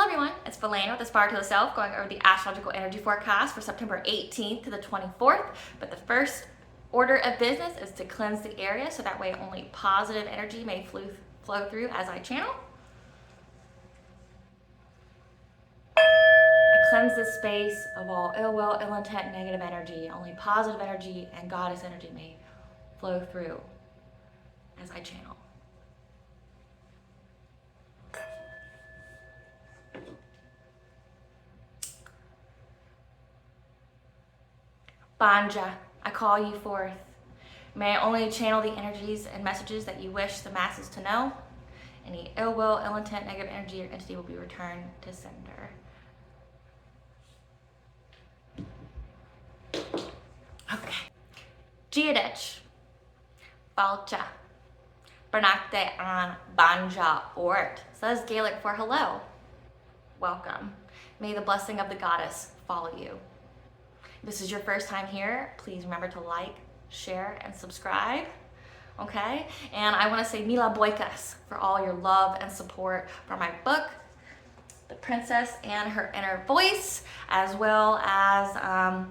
Hello everyone, it's Belena with Aspiraltotheself going over the astrological energy forecast for September 18th to the 24th. But the first order of business is to cleanse the area so that way only positive energy may flow through as I channel. I cleanse this space of all ill will, ill intent, negative energy. Only positive energy and goddess energy may flow through as I channel. Banja, I call you forth. May I only channel the energies and messages that you wish the masses to know. Any ill will, ill intent, negative energy or entity will be returned to sender. Okay. Giadech, Balcha, Bernakte an Banja Ort. So that's Gaelic for hello. Welcome. May the blessing of the goddess follow you. If this is your first time here, please remember to like, share, and subscribe. Okay? And I want to say Mila Boikas for all your love and support for my book, The Princess and Her Inner Voice, as well as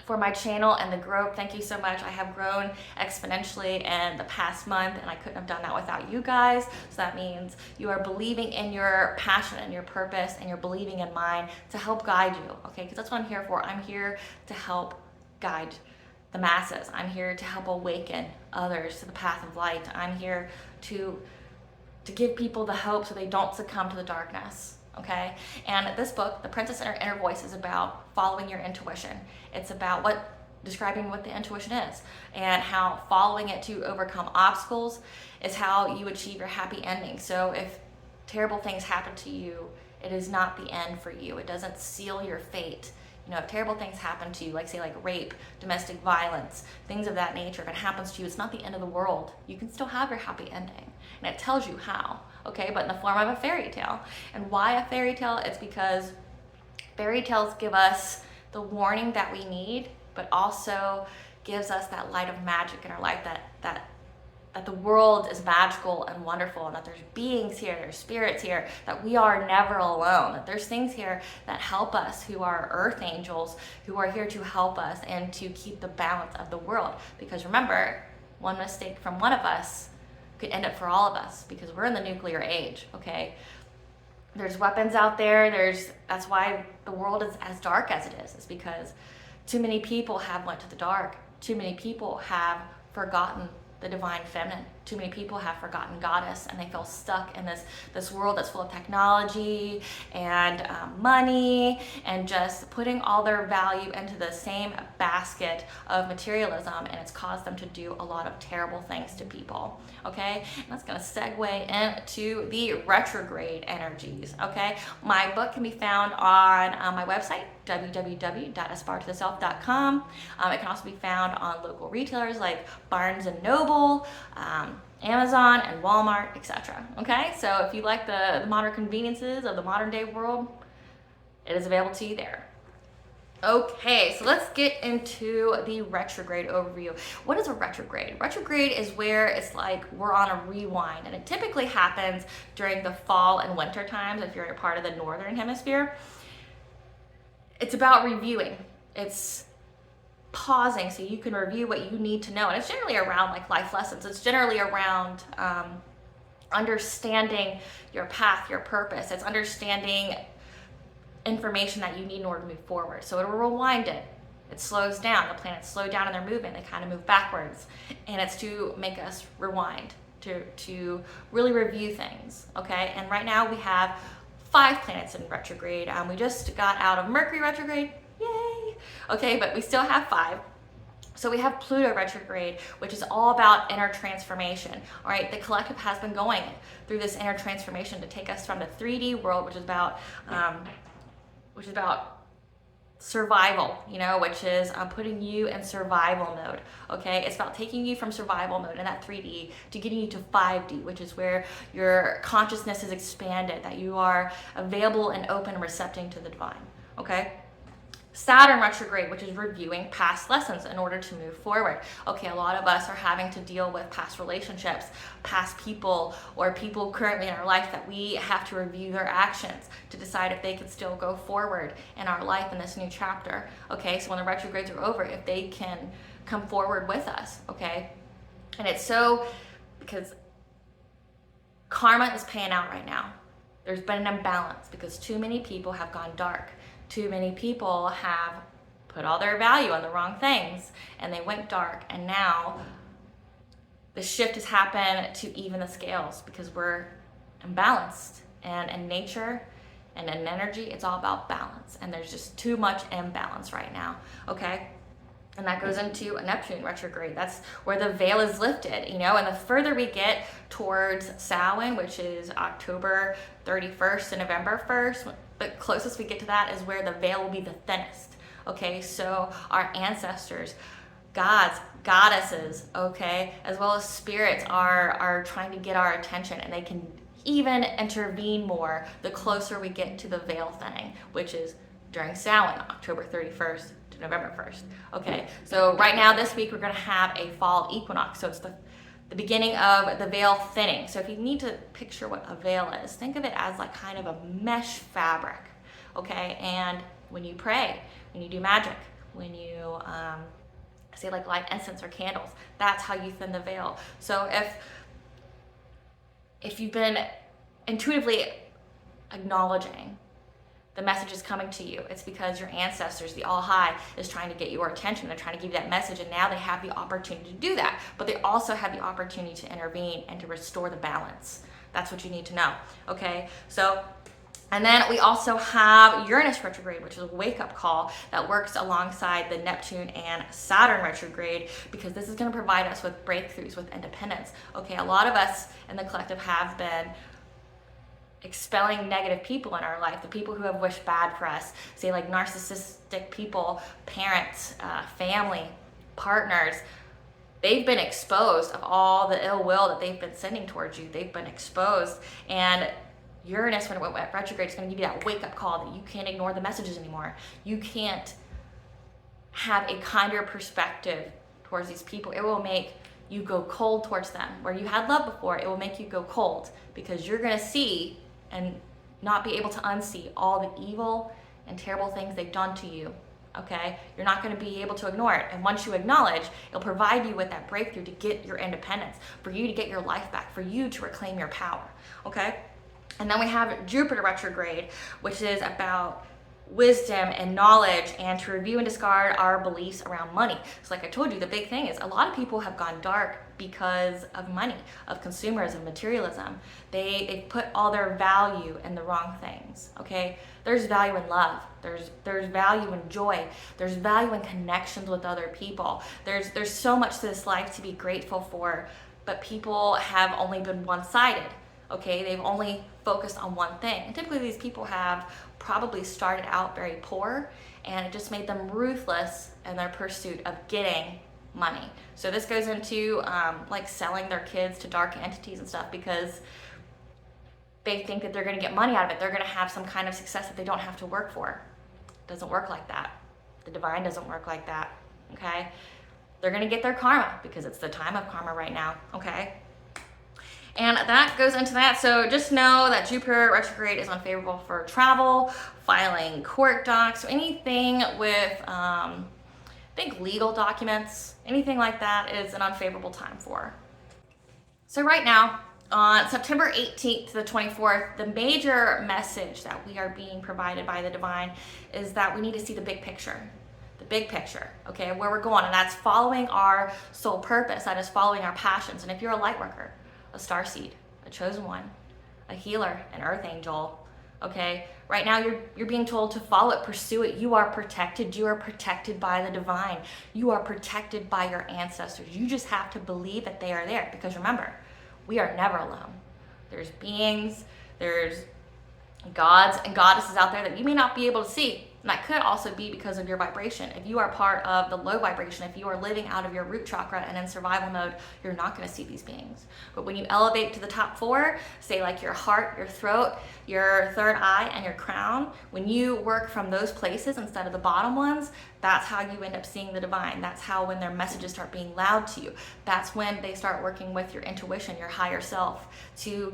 for my channel and the growth. Thank you so much. I have grown exponentially in the past month and I couldn't have done that without you guys. So that means you are believing in your passion and your purpose and you're believing in mine to help guide you, okay? Because that's what I'm here for. I'm here to help guide the masses. I'm here to help awaken others to the path of light. I'm here to give people the hope so they don't succumb to the darkness. Okay, and this book, The Princess and Her Inner Voice, is about following your intuition. It's about describing what the intuition is and how following it to overcome obstacles is how you achieve your happy ending. So if terrible things happen to you, it is not the end for you. It doesn't seal your fate. You know, if terrible things happen to you, like say like rape, domestic violence, things of that nature, if it happens to you, it's not the end of the world. You can still have your happy ending. And it tells you how, okay? But in the form of a fairy tale. And why a fairy tale? It's because fairy tales give us the warning that we need, but also gives us that light of magic in our life, that the world is magical and wonderful, and that there's beings here, there's spirits here, that we are never alone, that there's things here that help us who are earth angels, who are here to help us and to keep the balance of the world. Because remember, one mistake from one of us could end it for all of us, because we're in the nuclear age, okay? There's weapons out there, that's why the world is as dark as it is because too many people have went to the dark. Too many people have forgotten the divine feminine. Too many people have forgotten goddess, and they feel stuck in this world that's full of technology and money, and just putting all their value into the same basket of materialism, and it's caused them to do a lot of terrible things to people, okay? And that's gonna segue into the retrograde energies, okay? My book can be found on my website, www.aspiraltotheself.com. It can also be found on local retailers like Barnes & Noble, Amazon and Walmart, etc. Okay, so if you like the modern conveniences of the modern day world, it is available to you there. Okay, so let's get into the retrograde overview. What is a retrograde? Retrograde is where it's like we're on a rewind, and it typically happens during the fall and winter times if you're a part of the northern hemisphere. It's about reviewing. It's pausing so you can review what you need to know, and it's generally around like life lessons. It's generally around understanding your path, your purpose. It's understanding information that you need in order to move forward. So it'll rewind it. It slows down. The planets slow down in their movement. They kind of move backwards, and it's to make us rewind, to really review things. Okay, and right now we have 5 planets in retrograde. We just got out of Mercury retrograde. Yay! Okay, but we still have 5. So we have Pluto retrograde, which is all about inner transformation. All right, the collective has been going through this inner transformation to take us from the 3D world, which is about survival, you know, which is putting you in survival mode. Okay, it's about taking you from survival mode in that 3D to getting you to 5D, which is where your consciousness is expanded, that you are available and open and receptive to the divine. Okay. Saturn retrograde, which is reviewing past lessons in order to move forward. Okay, a lot of us are having to deal with past relationships, past people, or people currently in our life that we have to review their actions to decide if they can still go forward in our life in this new chapter. Okay, so when the retrogrades are over, if they can come forward with us, okay? And it's so, because karma is paying out right now. There's been an imbalance because too many people have gone dark. Too many people have put all their value on the wrong things and they went dark, and now the shift has happened to even the scales because we're imbalanced, and in nature and in energy it's all about balance, and there's just too much imbalance right now, okay? And that goes into a Neptune retrograde. That's where the veil is lifted, you know, and the further we get towards Samhain, which is October 31st to November 1st, the closest we get to that is where the veil will be the thinnest, okay? So our ancestors, gods, goddesses, okay, as well as spirits are trying to get our attention, and they can even intervene more the closer we get to the veil thinning, which is during Samhain, October 31st to November 1st. Okay, so right now this week we're going to have a fall equinox, so it's the beginning of the veil thinning. So if you need to picture what a veil is, think of it as like kind of a mesh fabric, okay? And when you pray, when you do magic, when you say like light incense or candles, that's how you thin the veil. So if you've been intuitively acknowledging the message is coming to you, it's because your ancestors, the All High, is trying to get your attention. They're trying to give you that message, and now they have the opportunity to do that. But they also have the opportunity to intervene and to restore the balance. That's what you need to know, okay? So, and then we also have Uranus retrograde, which is a wake-up call that works alongside the Neptune and Saturn retrograde, because this is going to provide us with breakthroughs, with independence. Okay, a lot of us in the collective have been expelling negative people in our life, the people who have wished bad for us, say like narcissistic people, parents, family, partners. They've been exposed of all the ill will that they've been sending towards you. They've been exposed, and Uranus, when it went retrograde, is going to give you that wake-up call that you can't ignore the messages anymore. You can't have a kinder perspective towards these people. It will make you go cold towards them. Where you had love before, it will make you go cold, because you're going to see and not be able to unsee all the evil and terrible things they've done to you, okay? You're not going to be able to ignore it. And once you acknowledge, it'll provide you with that breakthrough to get your independence, for you to get your life back, for you to reclaim your power, okay? And then we have Jupiter retrograde, which is about wisdom and knowledge, and to review and discard our beliefs around money. So like I told you, the big thing is a lot of people have gone dark because of money, of consumerism, materialism. They put all their value in the wrong things, okay? There's value in love. There's value in joy. There's value in connections with other people. There's so much to this life to be grateful for, but people have only been one-sided, okay? They've only focused on one thing. And typically these people have probably started out very poor, and it just made them ruthless in their pursuit of getting money. So this goes into like selling their kids to dark entities and stuff, because they think that they're going to get money out of it. They're going to have some kind of success that they don't have to work for. It doesn't work like that. The divine doesn't work like that, okay? They're going to get their karma, because it's the time of karma right now, okay? And that goes into that. So just know that Jupiter retrograde is unfavorable for travel, filing court docs, so anything with, I think legal documents, anything like that is an unfavorable time for. So right now, on September 18th to the 24th, the major message that we are being provided by the divine is that we need to see the big picture. The big picture, okay, where we're going, and that's following our soul purpose, that is following our passions. And if you're a light worker, a starseed, a chosen one, a healer, an earth angel, okay? Right now you're being told to follow it, pursue it. You are protected. You are protected by the divine. You are protected by your ancestors. You just have to believe that they are there, because remember, we are never alone. There's beings, there's gods and goddesses out there that you may not be able to see. And that could also be because of your vibration. If you are part of the low vibration, if you are living out of your root chakra and in survival mode, you're not going to see these beings. But when you elevate to the top 4, say like your heart, your throat, your third eye, and your crown, when you work from those places instead of the bottom ones, that's how you end up seeing the divine. That's how when their messages start being loud to you, that's when they start working with your intuition, your higher self, to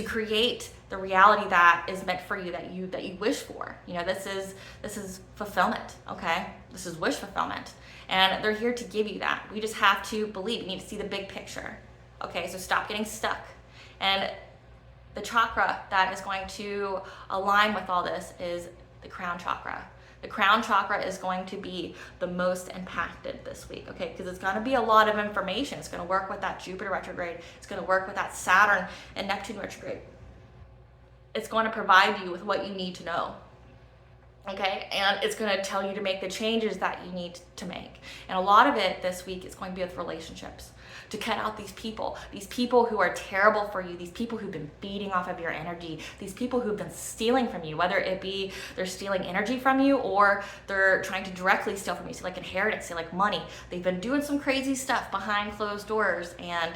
create the reality that is meant for you, that you wish for. You know, this is fulfillment, okay? This is wish fulfillment. And they're here to give you that. We just have to believe. You need to see the big picture. Okay, so stop getting stuck. And the chakra that is going to align with all this is the crown chakra. The crown chakra is going to be the most impacted this week, okay? Because it's going to be a lot of information. It's going to work with that Jupiter retrograde. It's going to work with that Saturn and Neptune retrograde. It's going to provide you with what you need to know, okay? And it's going to tell you to make the changes that you need to make. And a lot of it this week is going to be with relationships, to cut out these people who are terrible for you, these people who've been feeding off of your energy, these people who've been stealing from you, whether it be they're stealing energy from you or they're trying to directly steal from you, so like inheritance, say like money. They've been doing some crazy stuff behind closed doors, and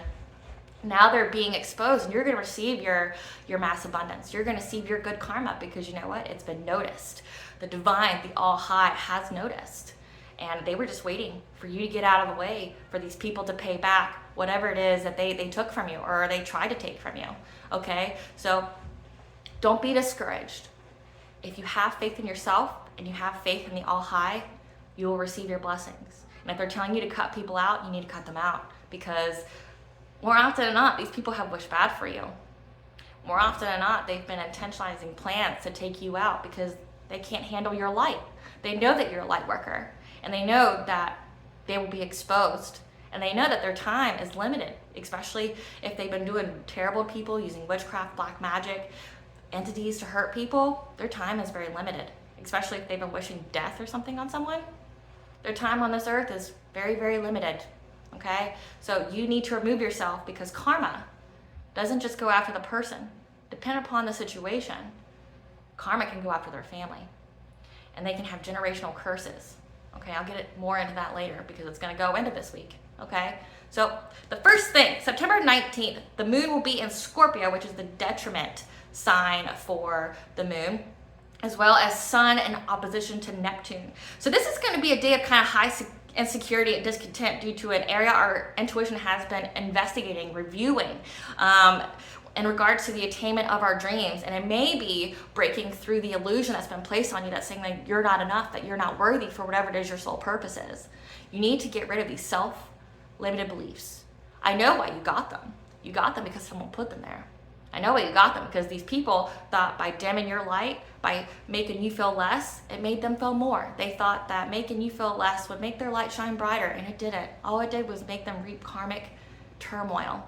now they're being exposed, and you're going to receive your mass abundance. You're going to receive your good karma, because you know what? It's been noticed. The divine, the all high, has noticed. And they were just waiting for you to get out of the way, for these people to pay back whatever it is that they took from you or they tried to take from you, okay? So don't be discouraged. If you have faith in yourself and you have faith in the all high, you will receive your blessings. And if they're telling you to cut people out, you need to cut them out, because more often than not, these people have wished bad for you. More often than not, they've been intentionalizing plans to take you out because they can't handle your light. They know that you're a light worker, and they know that they will be exposed, and they know that their time is limited, especially if they've been doing terrible to people, using witchcraft, black magic, entities to hurt people. Their time is very limited, especially if they've been wishing death or something on someone. Their time on this earth is very, very limited, okay? So you need to remove yourself, because karma doesn't just go after the person. Depending upon the situation, karma can go after their family, and they can have generational curses. Okay, I'll get it more into that later, because it's going to go into this week, okay? So the first thing, September 19th, the moon will be in Scorpio, which is the detriment sign for the moon, as well as sun in opposition to Neptune. So this is going to be a day of kind of high insecurity and discontent due to an area our intuition has been investigating, reviewing, in regards to the attainment of our dreams. And it may be breaking through the illusion that's been placed on you that's saying that you're not enough, that you're not worthy for whatever it is your soul purpose is. You need to get rid of these self-limited beliefs. I know why you got them. You got them because someone put them there. I know why you got them, because these people thought by dimming your light, by making you feel less, it made them feel more. They thought that making you feel less would make their light shine brighter, and it didn't. All it did was make them reap karmic turmoil.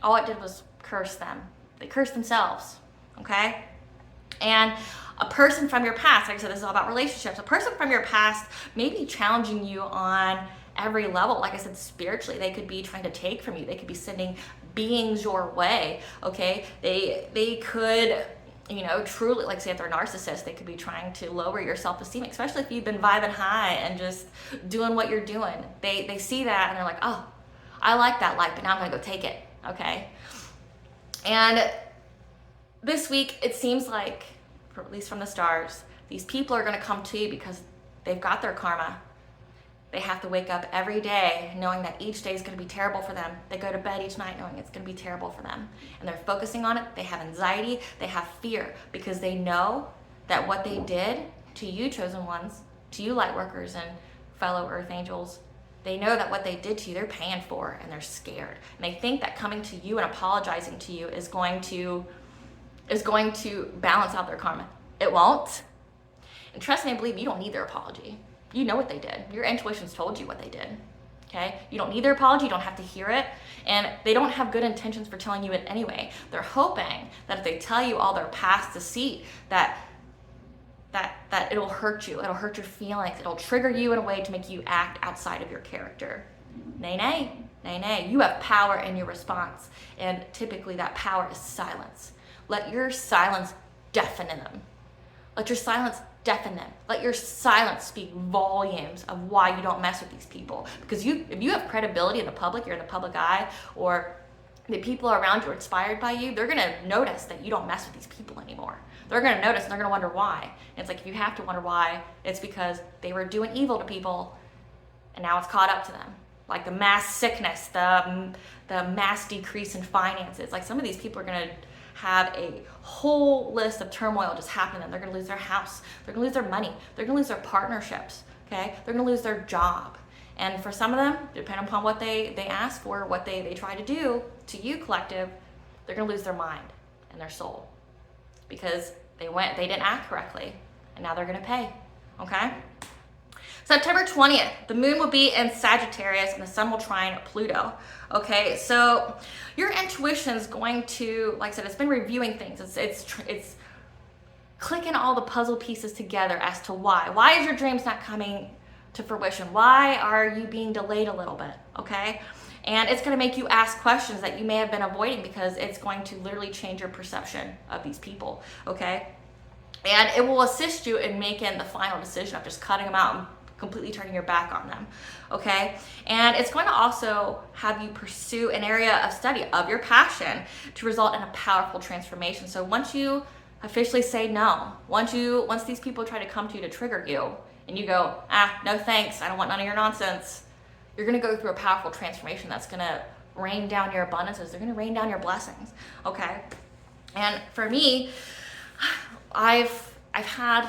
All it did was curse them. They cursed themselves, okay? And a person from your past, like I said, this is all about relationships. A person from your past may be challenging you on every level. Like I said, spiritually, they could be trying to take from you. They could be sending beings your way, okay? They could, you know, truly, like say if they're narcissists, they could be trying to lower your self-esteem, especially if you've been vibing high and just doing what you're doing. They see that and they're like, oh, I like that light, but now I'm gonna go take it, okay? And this week, it seems like, at least from the stars, these people are gonna come to you because they've got their karma. They have to wake up every day knowing that each day is going to be terrible for them. They go to bed each night knowing it's going to be terrible for them. And they're focusing on it. They have anxiety. They have fear, because they know that what they did to you, chosen ones, to you light workers and fellow earth angels, they know that what they did to you, they're paying for, and they're scared. And they think that coming to you and apologizing to you is going to balance out their karma. It won't. And trust me, I believe you don't need their apology. You know what they did. Your intuition's told you what they did, okay? You don't need their apology. You don't have to hear it. And they don't have good intentions for telling you it anyway. They're hoping that if they tell you all their past deceit, that it'll hurt you. It'll hurt your feelings. It'll trigger you in a way to make you act outside of your character. Nay, nay, nay, nay. You have power in your response. And typically that power is silence. Let your silence deafen in them. Let your silence deafen them. Let your silence speak volumes of why you don't mess with these people. Because if you have credibility in the public, you're in the public eye, or the people around you are inspired by you, they're gonna notice that you don't mess with these people anymore. They're gonna notice and they're gonna wonder why. And it's like, if you have to wonder why, it's because they were doing evil to people and now it's caught up to them. Like the mass sickness, the mass decrease in finances. Like some of these people are gonna have a whole list of turmoil just happen to them. They're gonna lose their house, they're gonna lose their money, they're gonna lose their partnerships, okay? They're gonna lose their job. And for some of them, depending upon what they ask for, what they try to do to you, collective, they're gonna lose their mind and their soul because they didn't act correctly, and now they're gonna pay, okay? September 20th, the moon will be in Sagittarius and the sun will trine Pluto, okay? So your intuition is going to, like I said, it's been reviewing things. It's clicking all the puzzle pieces together as to why. Why is your dreams not coming to fruition? Why are you being delayed a little bit, okay? And it's gonna make you ask questions that you may have been avoiding because it's going to literally change your perception of these people, okay? And it will assist you in making the final decision of just cutting them out and completely turning your back on them, okay? And it's going to also have you pursue an area of study of your passion to result in a powerful transformation. So once you officially say no, once these people try to come to you to trigger you, and you go, no thanks, I don't want none of your nonsense, you're gonna go through a powerful transformation that's gonna rain down your abundances. They're gonna rain down your blessings, okay? And for me, I've had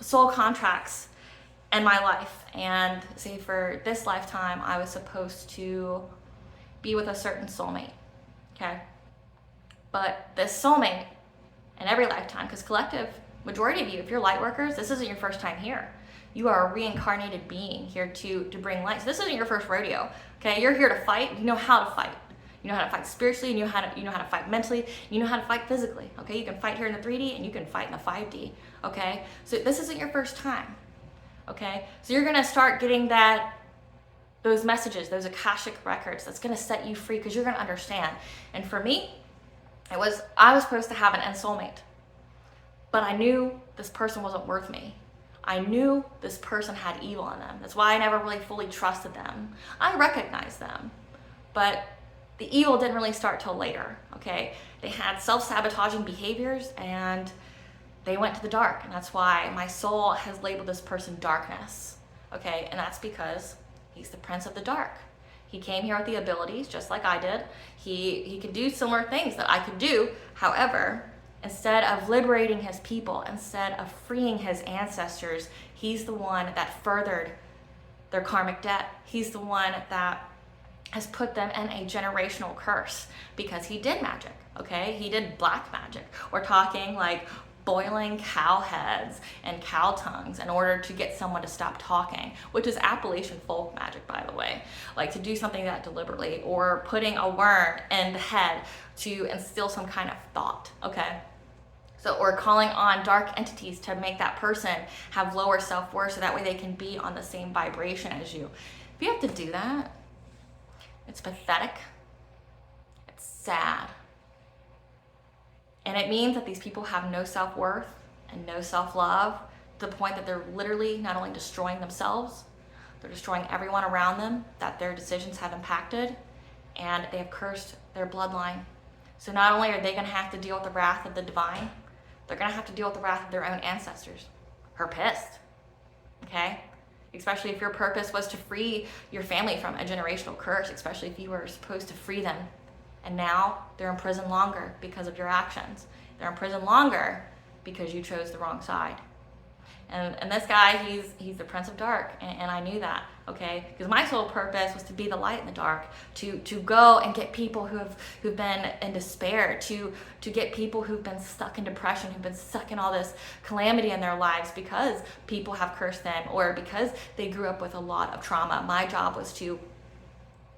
soul contracts in my life, and say for this lifetime, I was supposed to be with a certain soulmate, okay? But this soulmate, in every lifetime, because collective, majority of you, if you're light workers, this isn't your first time here. You are a reincarnated being here to bring light. So this isn't your first rodeo, okay? You're here to fight. You know how to fight. You know how to fight spiritually, and you know how to fight mentally, you know how to fight physically, okay? You can fight here in the 3D, and you can fight in the 5D, okay? So this isn't your first time, okay? So you're gonna start getting those messages, those Akashic records, that's gonna set you free, because you're gonna understand. And for me, I was supposed to have an end soulmate, but I knew this person wasn't worth me. I knew this person had evil in them. That's why I never really fully trusted them. I recognized them, but the evil didn't really start till later, okay? They had self-sabotaging behaviors and they went to the dark, and that's why my soul has labeled this person darkness, okay? And that's because he's the prince of the dark. He came here with the abilities, just like I did. He could do similar things that I could do. However, instead of liberating his people, instead of freeing his ancestors, he's the one that furthered their karmic debt. He's the one that has put them in a generational curse because he did magic, okay? He did black magic. We're talking like boiling cow heads and cow tongues in order to get someone to stop talking, which is Appalachian folk magic, by the way. Like to do something that deliberately, or putting a worm in the head to instill some kind of thought, okay? So, or calling on dark entities to make that person have lower self-worth so that way they can be on the same vibration as you. If you have to do that, it's pathetic, it's sad. And it means that these people have no self-worth and no self-love to the point that they're literally not only destroying themselves, they're destroying everyone around them that their decisions have impacted, and they have cursed their bloodline. So not only are they gonna have to deal with the wrath of the divine, they're gonna have to deal with the wrath of their own ancestors. Who are pissed, okay? Especially if your purpose was to free your family from a generational curse, especially if you were supposed to free them. And now they're in prison longer because of your actions. They're in prison longer because you chose the wrong side. And this guy, he's the Prince of Dark, and I knew that, okay? Because my sole purpose was to be the light in the dark, to go and get people who've been in despair, to get people who've been stuck in depression, who've been stuck in all this calamity in their lives because people have cursed them or because they grew up with a lot of trauma. My job was to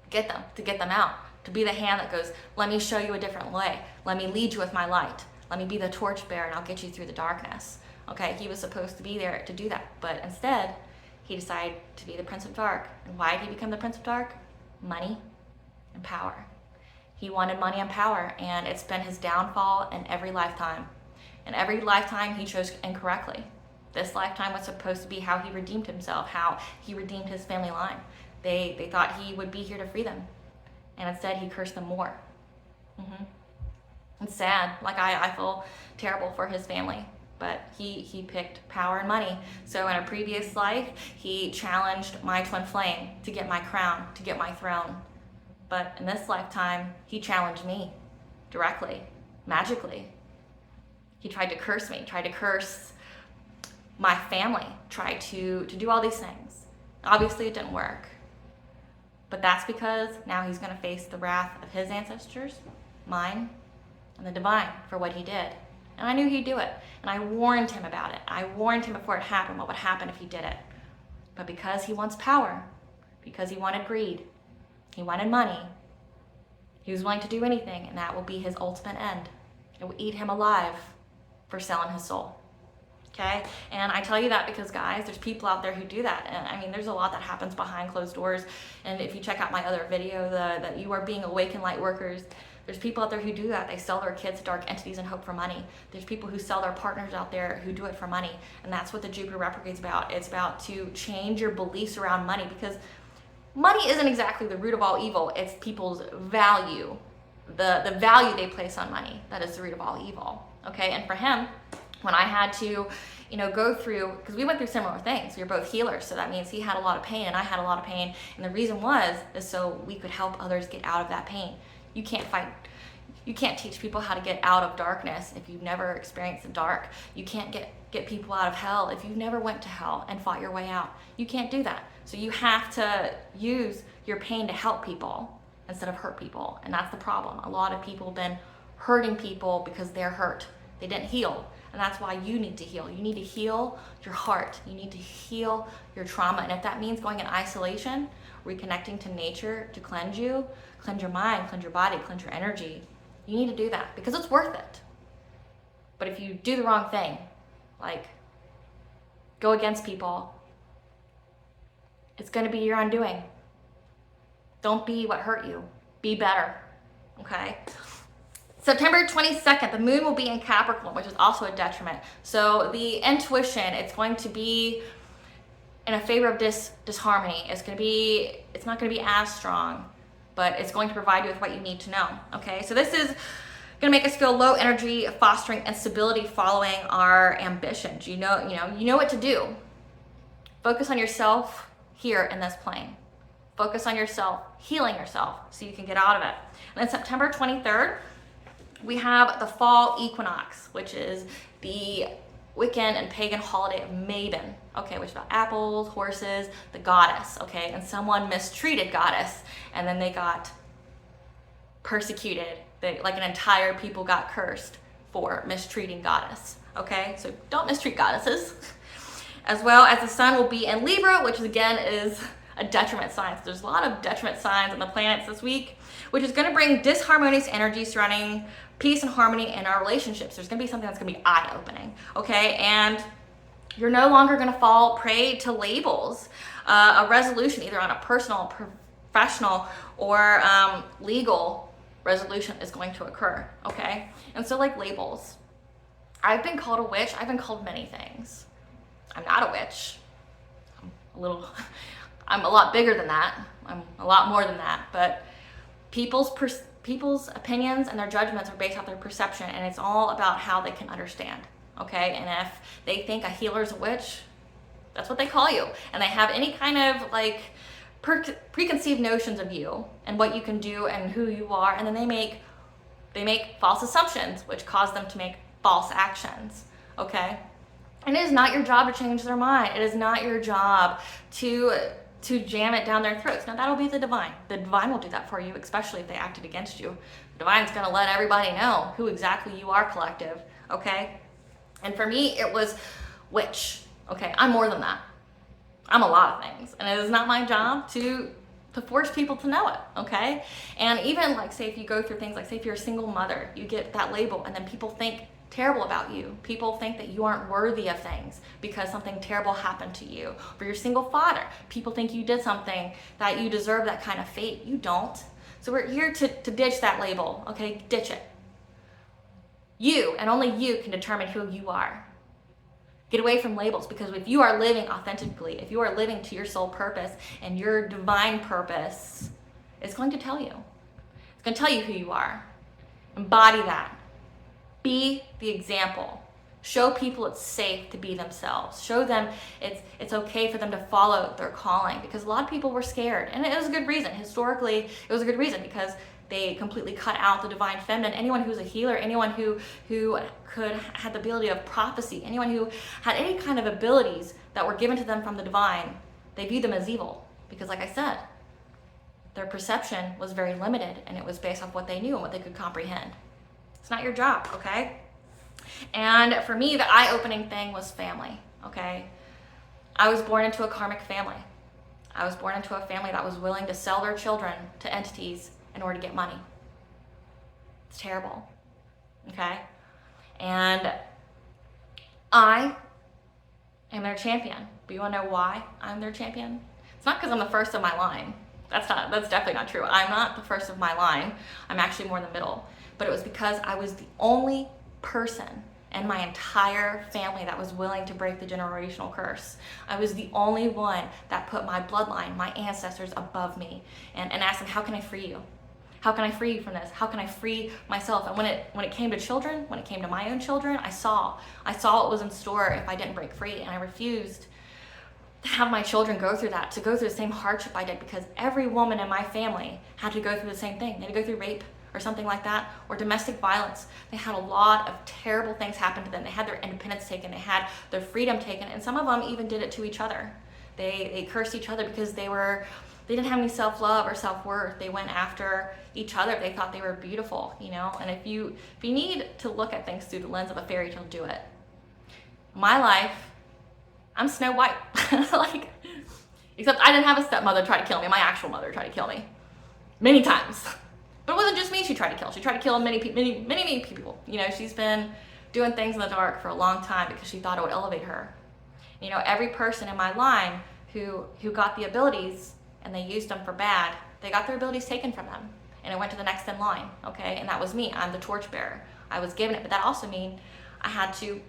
get them out, to be the hand that goes, let me show you a different way. Let me lead you with my light. Let me be the torchbearer and I'll get you through the darkness. Okay, he was supposed to be there to do that, but instead, he decided to be the Prince of Dark. And why did he become the Prince of Dark? Money and power. He wanted money and power, and it's been his downfall in every lifetime. In every lifetime, he chose incorrectly. This lifetime was supposed to be how he redeemed himself, how he redeemed his family line. They thought he would be here to free them, and instead he cursed them more. It's sad. Like, I feel terrible for his family, but he picked power and money. So in a previous life, he challenged my twin flame to get my crown, to get my throne. But in this lifetime, he challenged me directly, magically. He tried to curse me, tried to curse my family, tried to do all these things. Obviously it didn't work. But that's because now he's going to face the wrath of his ancestors, mine, and the divine for what he did. And I knew he'd do it. And I warned him about it. I warned him before it happened what would happen if he did it. But because he wants power, because he wanted greed, he wanted money, he was willing to do anything, and that will be his ultimate end. It will eat him alive for selling his soul. Okay? And I tell you that because, guys, there's people out there who do that. And I mean, there's a lot that happens behind closed doors. And if you check out my other video, that you are being awakened light workers, there's people out there who do that. They sell their kids to dark entities and hope for money. There's people who sell their partners out there who do it for money. And that's what the Jupiter retrograde's about. It's about to change your beliefs around money, because money isn't exactly the root of all evil. It's people's value, the value they place on money. That is the root of all evil. Okay? And for him, when I had to, go through, because we went through similar things. We were both healers, so that means he had a lot of pain and I had a lot of pain. And the reason is so we could help others get out of that pain. You can't teach people how to get out of darkness if you've never experienced the dark. You can't get people out of hell if you've never went to hell and fought your way out. You can't do that. So you have to use your pain to help people instead of hurt people. And that's the problem. A lot of people have been hurting people because they're hurt. They didn't heal. And that's why you need to heal. You need to heal your heart. You need to heal your trauma. And if that means going in isolation, reconnecting to nature to cleanse you, cleanse your mind, cleanse your body, cleanse your energy, you need to do that because it's worth it. But if you do the wrong thing, like go against people, it's going to be your undoing. Don't be what hurt you. Be better. Okay? September 22nd, the moon will be in Capricorn, which is also a detriment. So the intuition, it's going to be in a favor of disharmony. It's not going to be as strong, but it's going to provide you with what you need to know. Okay, so this is going to make us feel low energy, fostering instability following our ambitions. You know what to do. Focus on yourself here in this plane. Focus on yourself, healing yourself so you can get out of it. And then September 23rd, we have the fall equinox, which is the Wiccan and pagan holiday of Mabon, okay, which is about apples, horses, the goddess, okay, and someone mistreated goddess, and then they got persecuted. Like an entire people got cursed for mistreating goddess, okay? So don't mistreat goddesses. As well as the sun will be in Libra, which again is a detriment sign. So there's a lot of detriment signs on the planets this week, which is going to bring disharmonious energy surrounding peace and harmony in our relationships. There's going to be something that's going to be eye-opening, okay? And you're no longer going to fall prey to labels. A resolution, either on a personal, professional, or legal resolution is going to occur, okay? And so like labels, I've been called a witch. I've been called many things. I'm not a witch. I'm a lot bigger than that. I'm a lot more than that. But people's opinions and their judgments are based off their perception, and it's all about how they can understand, okay? And if they think a healer's a witch, that's what they call you. And they have any kind of like preconceived notions of you and what you can do and who you are, and then they make false assumptions, which cause them to make false actions, okay? And it is not your job to change their mind. It is not your job to jam it down their throats. Now that'll be the divine. The divine will do that for you, especially if they acted against you. The divine's gonna let everybody know who exactly you are, collective, okay? And for me, it was witch, okay? I'm more than that. I'm a lot of things, and it is not my job to force people to know it, okay? And even like, say if you go through things like, say if you're a single mother, you get that label, and then people think terrible about you. People think that you aren't worthy of things because something terrible happened to you. For your single father, people think you did something that you deserve that kind of fate. You don't. So we're here to ditch that label, okay? Ditch it. You, and only you, can determine who you are. Get away from labels, because if you are living authentically, if you are living to your soul purpose and your divine purpose, it's going to tell you. It's going to tell you who you are. Embody that. Be the example. Show people it's safe to be themselves. Show them it's okay for them to follow their calling, because a lot of people were scared, and it was a good reason. Historically, it was a good reason, because they completely cut out the divine feminine. Anyone who's a healer, anyone who had the ability of prophecy, anyone who had any kind of abilities that were given to them from the divine, they viewed them as evil, because like I said, their perception was very limited, and it was based off what they knew and what they could comprehend. It's not your job, okay? And for me, the eye-opening thing was family, okay? I was born into a karmic family. I was born into a family that was willing to sell their children to entities in order to get money. It's terrible, okay? And I am their champion. But you wanna know why I'm their champion? It's not because I'm the first of my line. That's definitely not true. I'm not the first of my line. I'm actually more in the middle. But it was because I was the only person in my entire family that was willing to break the generational curse. I was the only one that put my bloodline, my ancestors above me, and asked them, how can I free you? How can I free you from this? How can I free myself? And when it came to children, when it came to my own children, I saw what was in store if I didn't break free, and I refused to have my children go through that, to go through the same hardship I did, because every woman in my family had to go through the same thing. They had to go through rape or something like that, or domestic violence. They had a lot of terrible things happen to them. They had their independence taken, they had their freedom taken, and some of them even did it to each other. They cursed each other because they didn't have any self-love or self-worth. They went after each other. They thought they were beautiful, you know? And if you need to look at things through the lens of a fairy tale, do it. My life, I'm Snow White. Like, except I didn't have a stepmother try to kill me. My actual mother tried to kill me many times. But it wasn't just me she tried to kill. She tried to kill many people. You know, she's been doing things in the dark for a long time because she thought it would elevate her. You know, every person in my line who got the abilities and they used them for bad, they got their abilities taken from them, and it went to the next in line, okay? And that was me. I'm the torchbearer. I was given it, but that also means I had to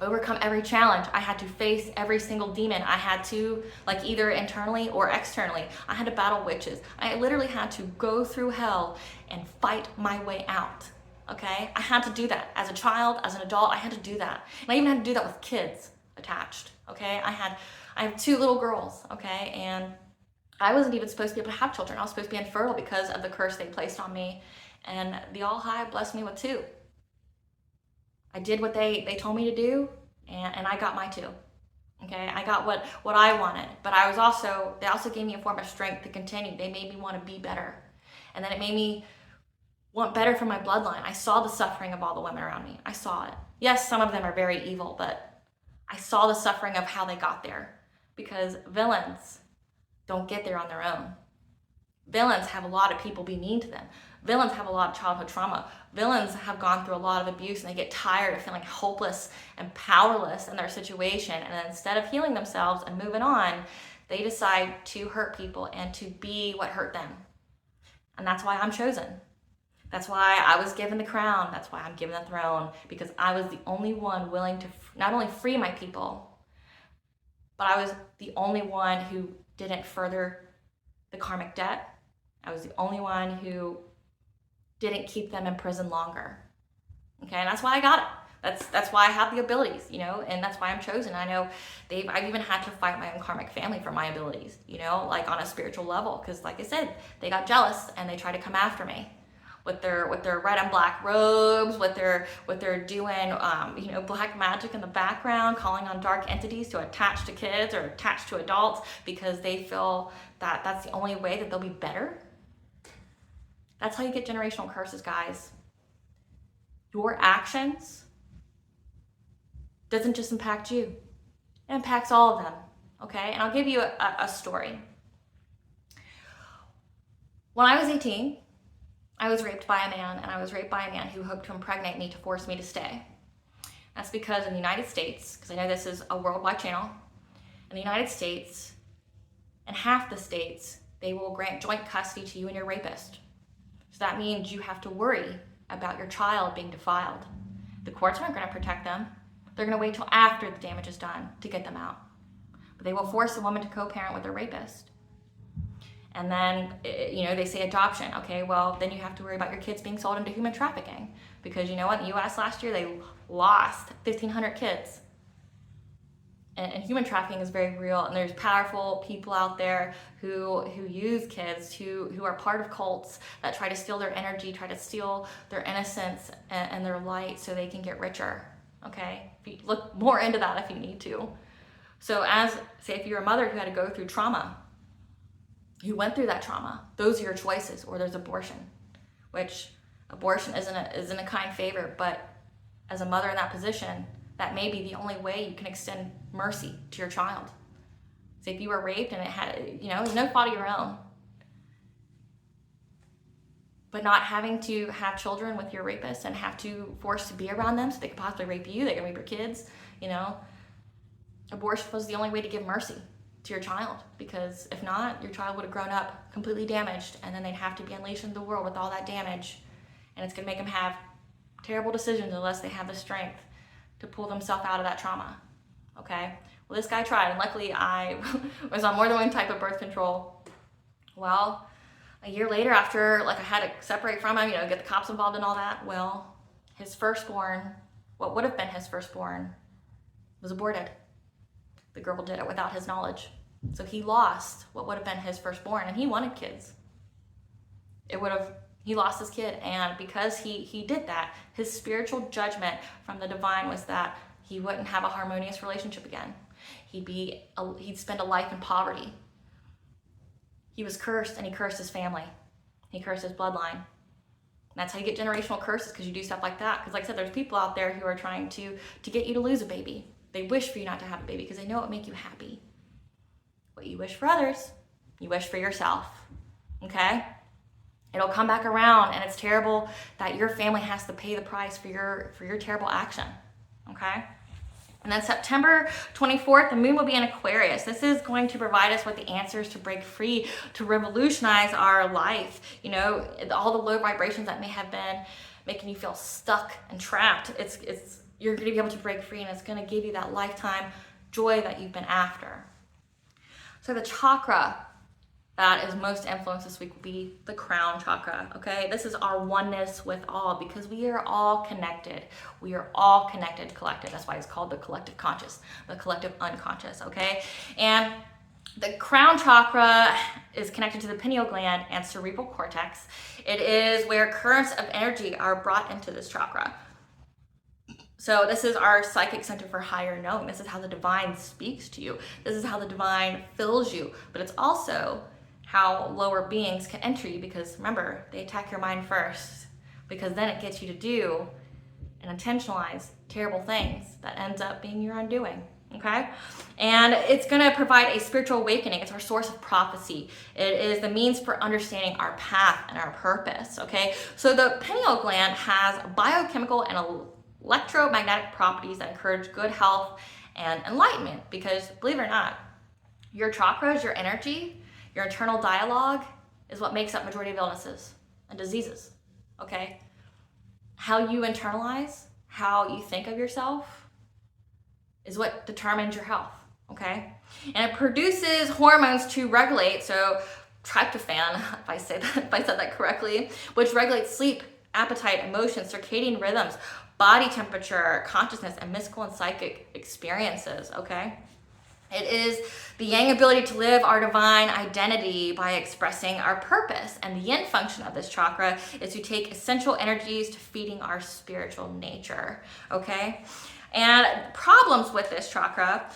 overcome every challenge. I had to face every single demon. I had to, like, either internally or externally, I had to battle witches. I literally had to go through hell and fight my way out, okay? I had to do that. As a child, as an adult, I had to do that. And I even had to do that with kids attached, okay? I have 2 little girls, okay? And I wasn't even supposed to be able to have children. I was supposed to be infertile because of the curse they placed on me. And the All High blessed me with 2. I did what they told me to do, and I got my 2. Okay, I got what I wanted, but they also gave me a form of strength to continue. They made me want to be better. And then it made me want better for my bloodline. I saw the suffering of all the women around me. I saw it. Yes, some of them are very evil, but I saw the suffering of how they got there, because villains don't get there on their own. Villains have a lot of people be mean to them. Villains have a lot of childhood trauma. Villains have gone through a lot of abuse, and they get tired of feeling hopeless and powerless in their situation. And then instead of healing themselves and moving on, they decide to hurt people and to be what hurt them. And that's why I'm chosen. That's why I was given the crown. That's why I'm given the throne, because I was the only one willing to not only free my people, but I was the only one who didn't further the karmic debt. I was the only one who didn't keep them in prison longer. Okay, and that's why I got it. That's why I have the abilities, you know, and that's why I'm chosen. I know I've even had to fight my own karmic family for my abilities, you know, like on a spiritual level, because like I said, they got jealous and they tried to come after me with their red and black robes, what they're doing, you know, black magic in the background, calling on dark entities to attach to kids or attach to adults because they feel that that's the only way that they'll be better. That's how you get generational curses, guys. Your actions doesn't just impact you. It impacts all of them, okay? And I'll give you a story. When I was 18, I was raped by a man, and I was raped by a man who hoped to impregnate me to force me to stay. That's because in the United States, because I know this is a worldwide channel, in the United States, in half the states, they will grant joint custody to you and your rapist. So that means you have to worry about your child being defiled. The courts aren't going to protect them. They're going to wait till after the damage is done to get them out. But they will force a woman to co-parent with their rapist. And then, they say adoption. Okay, well, then you have to worry about your kids being sold into human trafficking. Because you know what? In the U.S. last year, they lost 1,500 kids. And human trafficking is very real. And there's powerful people out there who use kids, who are part of cults that try to steal their energy, try to steal their innocence and their light so they can get richer. Okay? Look more into that if you need to. So if you're a mother who had to go through trauma, who went through that trauma, those are your choices. Or there's abortion, which abortion isn't a kind favor, but as a mother in that position, that may be the only way you can extend mercy to your child. So if you were raped and it had, it was no fault of your own, but not having to have children with your rapist and have to force to be around them so they could possibly rape you, they can rape your kids, abortion was the only way to give mercy to your child, because if not, your child would have grown up completely damaged, and then they'd have to be unleashed into the world with all that damage, and it's going to make them have terrible decisions unless they have the strength to pull themselves out of that trauma. Okay? Well, this guy tried, and luckily I was on more than one type of birth control. Well, a year later, after I had to separate from him, get the cops involved and all that, well, his firstborn, what would have been his firstborn, was aborted. The girl did it without his knowledge. So he lost what would have been his firstborn, and he wanted kids. He lost his kid, and because he did that, his spiritual judgment from the divine was that he wouldn't have a harmonious relationship again. He'd spend a life in poverty. He was cursed, and he cursed his family. He cursed his bloodline. And that's how you get generational curses, because you do stuff like that. Because like I said, there's people out there who are trying to get you to lose a baby. They wish for you not to have a baby because they know it would make you happy. What you wish for others, you wish for yourself. Okay? It'll come back around, and it's terrible that your family has to pay the price for your terrible action. Okay? And then September 24th, the moon will be in Aquarius. This is going to provide us with the answers to break free, to revolutionize our life. All the low vibrations that may have been making you feel stuck and trapped. You're going to be able to break free, and it's going to give you that lifetime joy that you've been after. So the chakra that is most influenced this week will be the crown chakra, okay? This is our oneness with all, because we are all connected. We are all connected, collective. That's why it's called the collective conscious, the collective unconscious, okay? And the crown chakra is connected to the pineal gland and cerebral cortex. It is where currents of energy are brought into this chakra. So this is our psychic center for higher knowing. This is how the divine speaks to you. This is how the divine fills you. But it's also how lower beings can enter you, because remember, they attack your mind first, because then it gets you to do and intentionalize terrible things that ends up being your undoing. Okay? And it's going to provide a spiritual awakening. It's our source of prophecy. It is the means for understanding our path and our purpose. Okay? So the pineal gland has biochemical and electromagnetic properties that encourage good health and enlightenment, because believe it or not, your chakras, your energy, your internal dialogue is what makes up majority of illnesses and diseases. Okay? How you internalize, how you think of yourself is what determines your health. Okay? And it produces hormones to regulate, so tryptophan, if I said that correctly, which regulates sleep, appetite, emotions, circadian rhythms, body temperature, consciousness, and mystical and psychic experiences, okay? It is the yang ability to live our divine identity by expressing our purpose. And the yin function of this chakra is to take essential energies to feeding our spiritual nature, okay? And problems with this chakra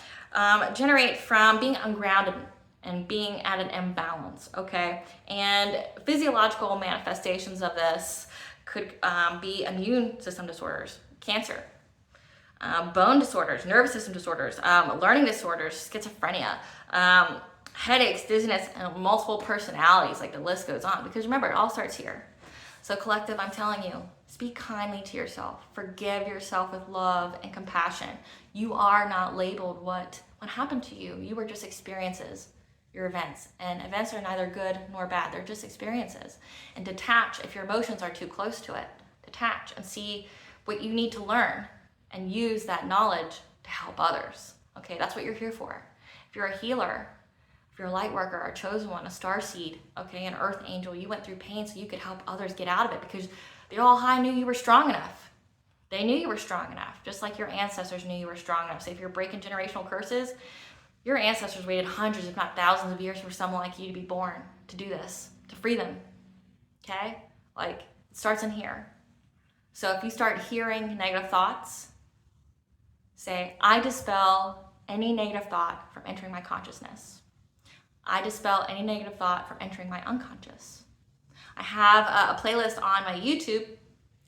generate from being ungrounded and being at an imbalance, okay? And physiological manifestations of this could be immune system disorders, cancer, bone disorders, nervous system disorders, learning disorders, schizophrenia, headaches, dizziness, and multiple personalities, like the list goes on. Because remember, it all starts here. So collective, I'm telling you, speak kindly to yourself. Forgive yourself with love and compassion. You are not labeled what happened to you. You were just experiences. Your events, and events are neither good nor bad. They're just experiences. And detach if your emotions are too close to it. Detach and see what you need to learn and use that knowledge to help others. Okay, that's what you're here for. If you're a healer, if you're a light worker, a chosen one, a starseed, okay, an earth angel, you went through pain so you could help others get out of it, because the All High knew you were strong enough. They knew you were strong enough, just like your ancestors knew you were strong enough. So if you're breaking generational curses, your ancestors waited hundreds, if not thousands of years for someone like you to be born, to do this, to free them, okay? Like, it starts in here. So if you start hearing negative thoughts, say, I dispel any negative thought from entering my consciousness. I dispel any negative thought from entering my unconscious. I have a playlist on my YouTube,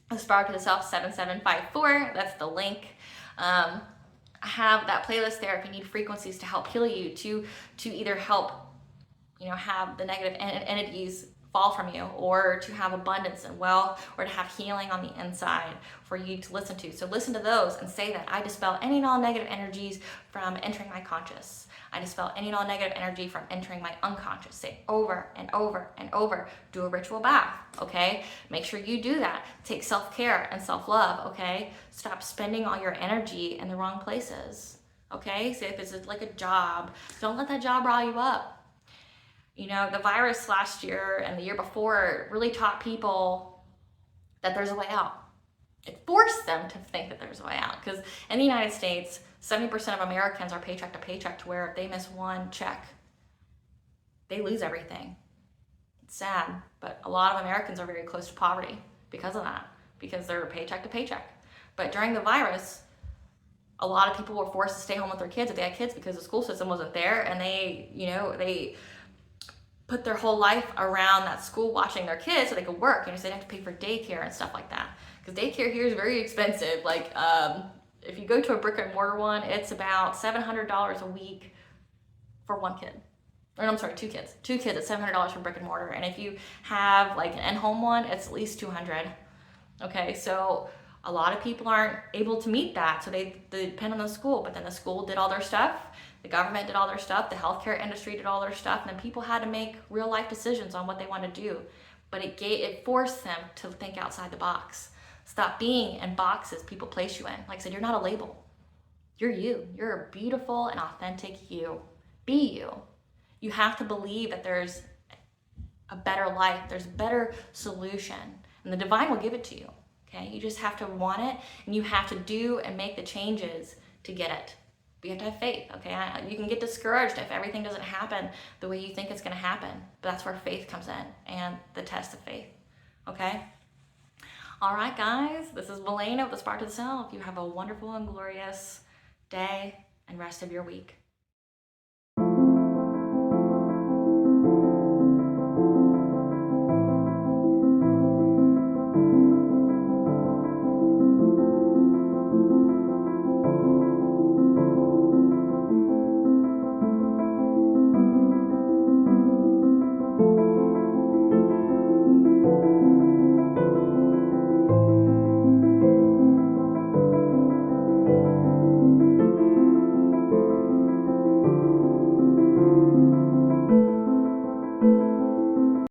aspiraltotheself 7754. That's the link. I have that playlist there if you need frequencies to help heal you, to either help, have the negative entities fall from you, or to have abundance and wealth, or to have healing on the inside for you to listen to. So listen to those and say that I dispel any and all negative energies from entering my conscious. I dispel any and all negative energy from entering my unconscious. Say over and over and over. Do a ritual bath, okay? Make sure you do that. Take self-care and self-love, okay? Stop spending all your energy in the wrong places, okay? So if it's like a job, don't let that job rile you up. The virus last year and the year before really taught people that there's a way out. It forced them to think that there's a way out, because in the United States, 70% of Americans are paycheck to paycheck, to where if they miss one check, they lose everything. It's sad, but a lot of Americans are very close to poverty because of that, because they're paycheck to paycheck. But during the virus, a lot of people were forced to stay home with their kids if they had kids, because the school system wasn't there, and they put their whole life around that school watching their kids so they could work, so they didn't have to pay for daycare and stuff like that. Because daycare here is very expensive. Like, if you go to a brick and mortar one, it's about $700 a week for one kid. Or I'm sorry, two kids. Two kids at $700 for brick and mortar. And if you have like an in-home one, it's at least $200. Okay, so a lot of people aren't able to meet that, so they depend on the school. But then the school did all their stuff, the government did all their stuff, the healthcare industry did all their stuff, and then people had to make real life decisions on what they want to do. But it forced them to think outside the box. Stop being in boxes people place you in. Like I said, you're not a label. You're you. You're a beautiful and authentic you. Be you. You have to believe that there's a better life, there's a better solution, and the divine will give it to you. Okay, you just have to want it, and you have to do and make the changes to get it. But you have to have faith, okay? You can get discouraged if everything doesn't happen the way you think it's going to happen, but that's where faith comes in, and the test of faith, okay? All right, guys, this is Melena with the Spark to the Self. You have a wonderful and glorious day and rest of your week.